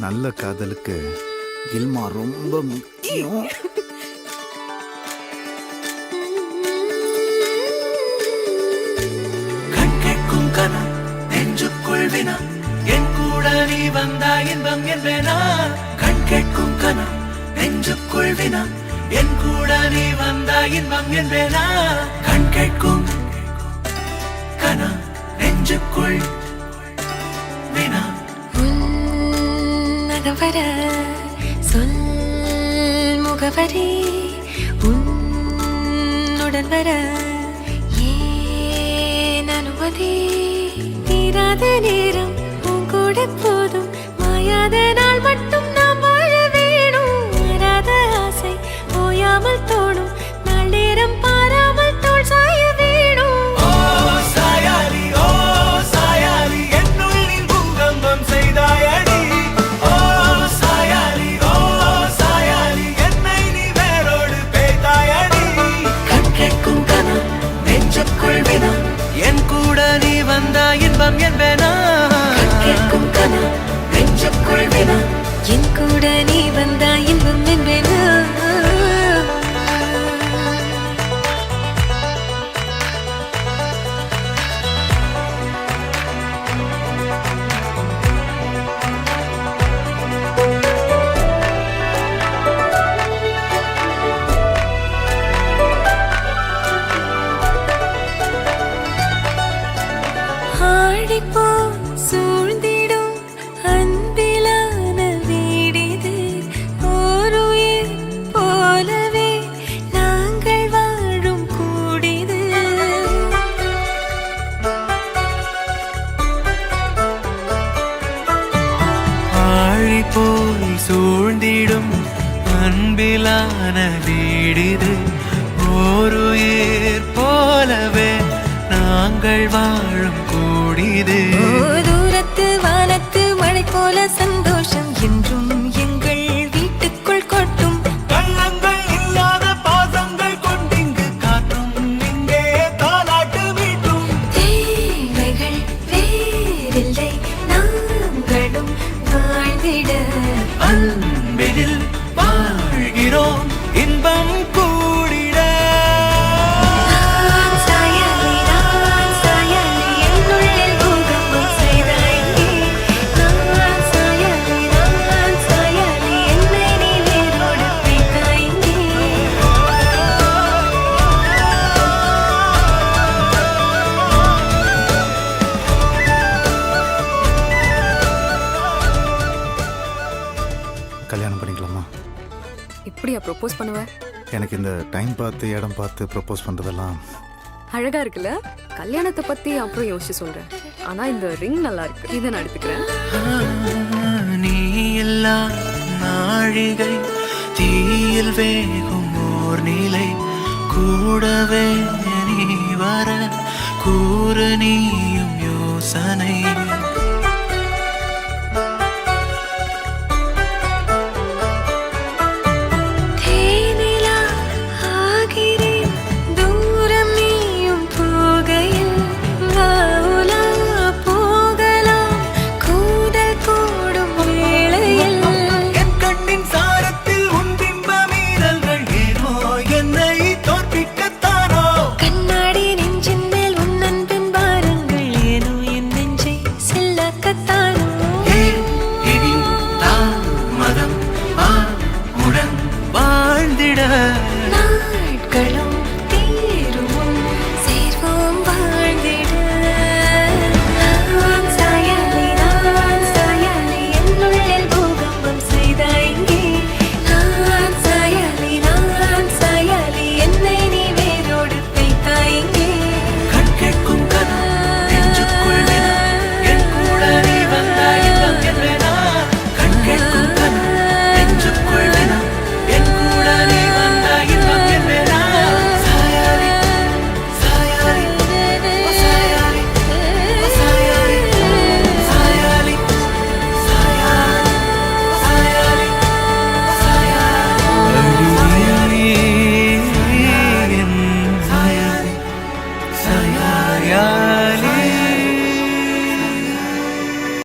நல்ல காதலுக்கு கில்மா ரொம்ப முக்கியம். கண் கேட்கும் கனா நெஞ்சுக்குள் வினா என் கூட நீ வந்தா இன்பம் என்பேனா. கண் கேட்கும் கனா நெஞ்சுக்குள் வினா என் கூட நீ வந்தா இன்பம் என்பேனா. கண் கேட்கும் கனா நெஞ்சுக்குள் வினா. வர சொல் முகவரி உன்னுடன் வர ஏன் அனுமதி. தீராத நேரம் உன் கூட போதும், மாயாத நாள் மட்டும் நாம் வாழ வேணும். மாறாத ஆசை ஓயாமல் தோணும், நாள் நேரம் பாராமல் தோல் சாய வேணும். ஓ சாயாலி ஓ சாயாலி என்னுள் நீ பூகம்பம் செய்தாயடி. என் கூட நீ வந்தா இன்பம் என்பேனா. கேட்கும் கனா நெஞ்சுக்குள் வினா என் கூட நீ வந்தா இன்பம் என்பேனா. ஆடிப்போ சூழ்ந்திடும் அன்பிலான வீடிது, ஓருயிர் போலவே நாங்கள் வாழும் கூடிது. ஆழி போய் சூழ்ந்திடும் அன்பிலான வீடிது, ஓருயிர் போலவே நாங்கள் வாழும் கூடிது. தூரத்து வானத்து மழை போல சந்தோஷம் என்றும் எங்கள் வீட்டுக்குள் கொட்டும். கள்ளங்கள் இல்லாத பாசங்கள் கொண்டிங்கு காற்றும் இங்கே தாலாட்டு மீட்டும். தேவைகள் வேறில்லை, நாங்களும் வாழ்ந்திட அன்பினில் வாழ்கிறோம் இன்பம் கூடிட. கல்யாணம் பண்ணிக்கலாமா? இப்படியா ப்ரொபோஸ் பண்ணுவ? எனக்கு இந்த டைம் பார்த்து இடம் பார்த்து ப்ரப்போஸ் பண்ணுறதெல்லாம் அழகா இருக்குல்ல? கல்யாணத்தை பத்தி அப்புறம் யோசிச்சு சொல்றேன். ஆனா இந்த ரிங் நல்லா இருக்கு, இதை நான் எடுத்துக்கிறேன். நீ எல்லா நாழிகை தீயில் வேகும் ஓர் நிலை, கூடவே நீ வர கூறு நீயும் யோசனை.